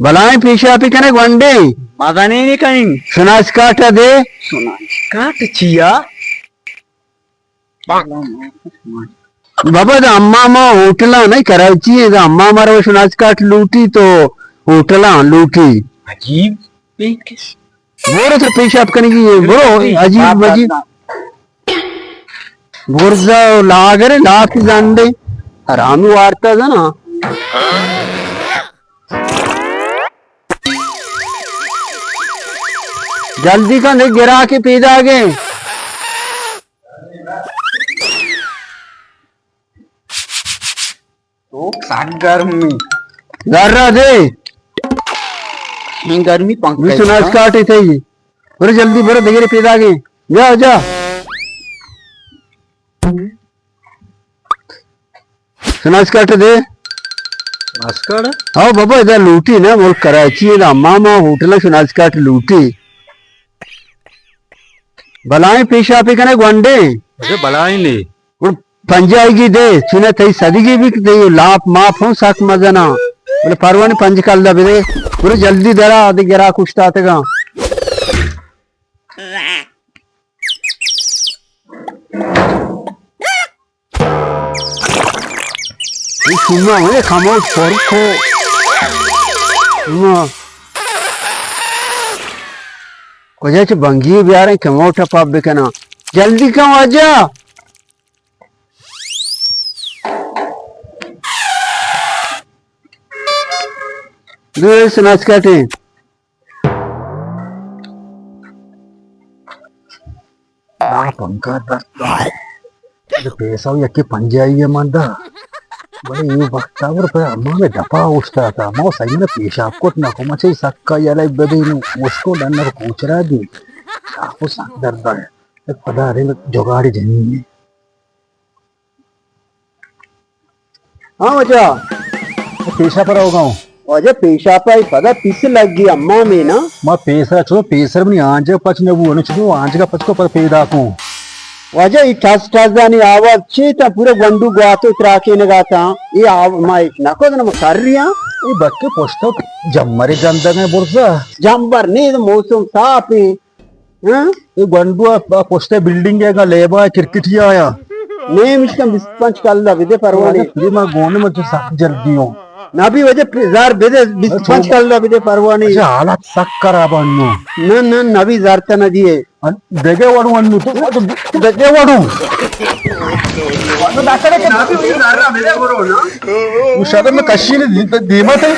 बलाएं पेशाब कने वनडे मादाने नहीं कहीं सुनास काटा दे सुना काट चिया बाबा अम्मा माँ होटला नहीं कराची है अम्मा मारो सुनास काट लूटी तो होटला लूटी अजीब पेश बोरो तो पेशाब करने की बोरो अजीब अजीब बोरजा लागरे लाख जानदे हरामी वार्ता था ना जल्दी का नहीं गिरा के पी जागे तो गर्मी गर्रा दे गर्मी पंख भी सुनास काटे थे ये बोरे जल्दी बोरे दगेरे पी जागे जा जा सुनास काटे दे भास्कर हाँ बाबा इधर लूटी ना बोल कराची है अम्मा माँ होटल सुनास काट लूटी बलाएं पेशाब कने वनडे अरे बलाई नहीं पंजाएगी दे सुने थई सदगी भी दे लाप माफ हो साक मजना बोले परवाने पंज कल दा बे पूरे जल्दी दरा आदि गिरा कुछ तातेगा ये सुनना है खामोश फर्क हो सुनना कुछ बंगी भी आ रहे कमोटा पाप बेकना जल्दी क्यों आजा दूर सुनास काटे पंखा पैसा यके पंजाई है मंदा बड़े ये वक्त आवर पे अम्मा में डपा उठता था अम्मा सही में पेशाब कोट ना को मचे सक्का याला बदे नु उसको डन्नर पूछ रहा दी आपको सक दर्द है पता रे जोगाड़ी जनी है हाँ बच्चा पेशा पर होगा अजय पेशा पर पता पिस लग गई अम्मा में ना मैं पेसरा छो पेसर में आंज पच ने वो नु आंज का पच को पर पेदा को वजह ई ठस ठस दानी आवाज चेता पूरे गंडू गातो त्राके ने गाता ये आव माय नको न कर रिया ये बक्के पोस्तो जम्मरे जंदर में बुरसा जंबर ने मौसम साफ है हां ये गंडू पोस्टे बिल्डिंग है का लेबा क्रिकेटिया आया ने मिस्टर बिस्पंच कल दा विदे परवाने ये मैं गोने में तो सक जल्दी हूं ना भी वजह जार बेदे बिस्पंच कल दा विदे परवाने अच्छा हालत सक करा बन्नो न न नवी जारता न दिए देगे वाडू अन्नु तो देगे वाडू वाडू दाखले के ना भी वही जारा बेदे बरो ना उशादे में कशी ने दीमत है